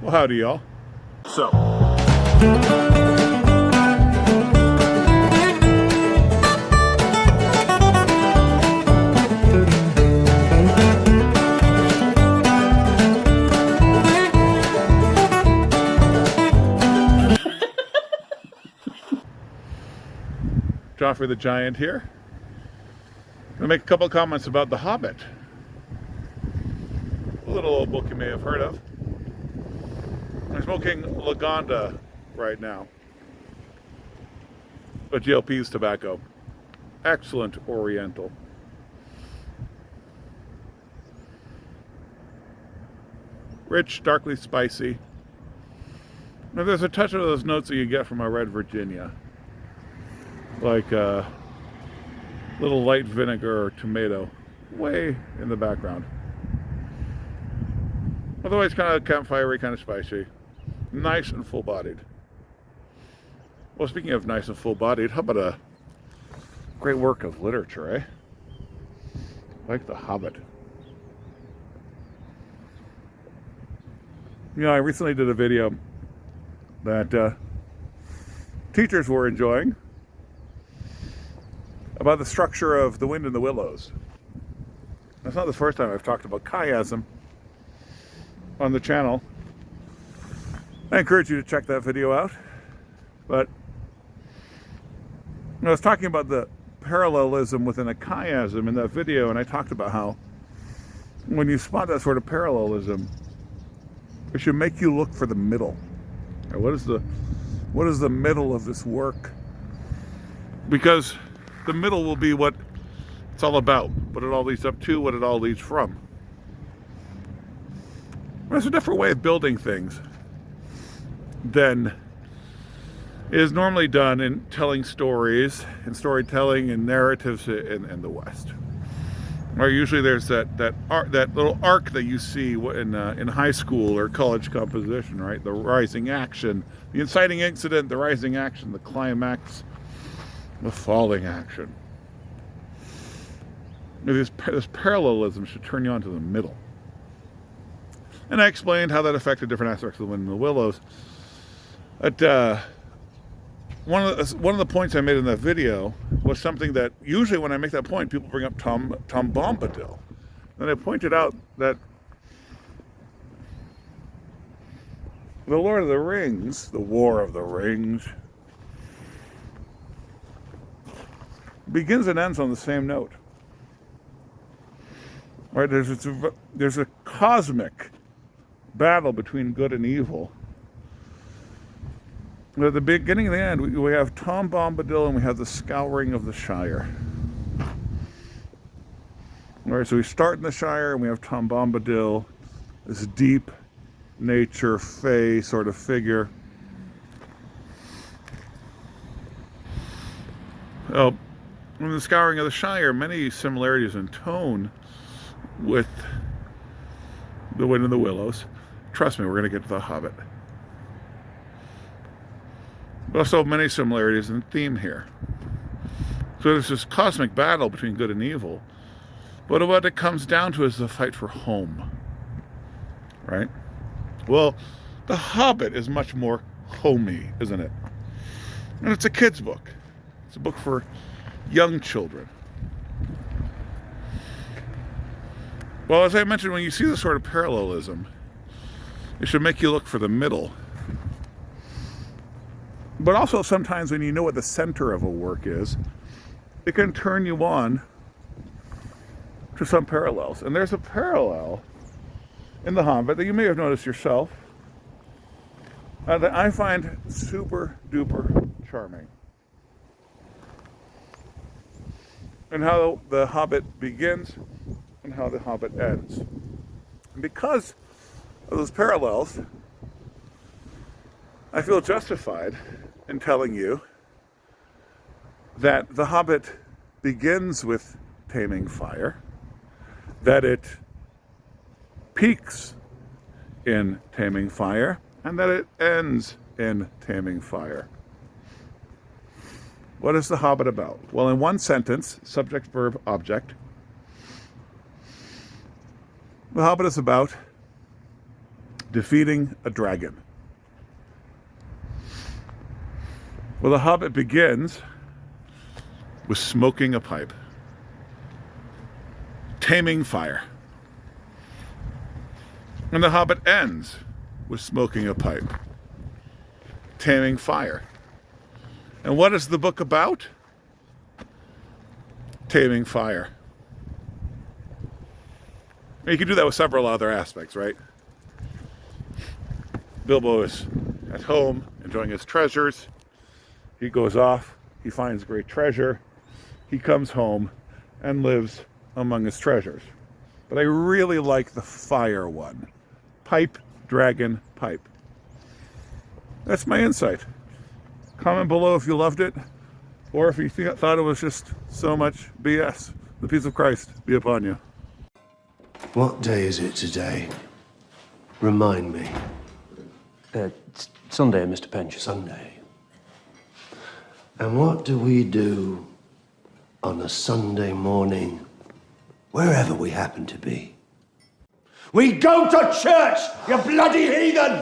Well, howdy, y'all. So, Joffrey the Giant here. I'm going to make a couple of comments about The Hobbit. A little old book you may have heard of. I'm smoking Lagonda right now. A GLP's tobacco. Excellent oriental. Rich, darkly spicy. Now there's a touch of those notes that you get from a red Virginia. Like a little light vinegar or tomato. Way in the background. Otherwise kind of campfire-y, kind of spicy. Nice and full-bodied. Well, speaking of nice and full-bodied, how about a great work of literature, eh? Like The Hobbit. You know, I recently did a video that teachers were enjoying about the structure of The Wind in the Willows. That's not the first time I've talked about chiasm on the channel. I encourage you to check that video out. But I was talking about the parallelism within a chiasm in that video, and I talked about how when you spot that sort of parallelism, it should make you look for the middle. What is the middle of this work? Because the middle will be what it's all about, what it all leads up to, what it all leads from. There's a different way of building things than is normally done in telling stories and storytelling and narratives in the West. Or usually there's that little arc that you see in high school or college composition, right? The rising action, the inciting incident, the rising action, the climax, the falling action. This parallelism should turn you on to the middle. And I explained how that affected different aspects of The Wind in the Willows. But one of the points I made in that video was something that usually when I make that point, people bring up Tom Bombadil. And I pointed out that the Lord of the Rings, the War of the Rings, begins and ends on the same note. Right? There's a cosmic battle between good and evil. At the beginning and the end, we have Tom Bombadil and we have the Scouring of the Shire. All right, so we start in the Shire and we have Tom Bombadil, this deep nature, fey sort of figure. Well, in the Scouring of the Shire, many similarities in tone with The Wind in the Willows. Trust me, we're going to get to The Hobbit. But also many similarities in theme here. So there's this cosmic battle between good and evil. But what it comes down to is the fight for home. Right? Well, The Hobbit is much more homey, isn't it? And it's a kid's book. It's a book for young children. Well, as I mentioned, when you see this sort of parallelism, it should make you look for the middle. But also sometimes when you know what the center of a work is, it can turn you on to some parallels. And there's a parallel in The Hobbit that you may have noticed yourself that I find super duper charming. And how The Hobbit begins and how The Hobbit ends. And because of those parallels, I feel justified in telling you that The Hobbit begins with taming fire, that it peaks in taming fire, and that it ends in taming fire. What is The Hobbit about? Well, in one sentence, subject, verb, object, The Hobbit is about defeating a dragon. Well, The Hobbit begins with smoking a pipe, taming fire. And The Hobbit ends with smoking a pipe, taming fire. And what is the book about? Taming fire. You can do that with several other aspects, right? Bilbo is at home enjoying his treasures. He goes off, he finds great treasure, he comes home and lives among his treasures. But I really like the fire one. Pipe, dragon, pipe. That's my insight. Comment below if you loved it, or if you thought it was just so much BS. The peace of Christ be upon you. What day is it today? Remind me. It's Sunday, Mr. Pinch. Sunday. And what do we do on a Sunday morning, wherever we happen to be? We go to church, you bloody heathen!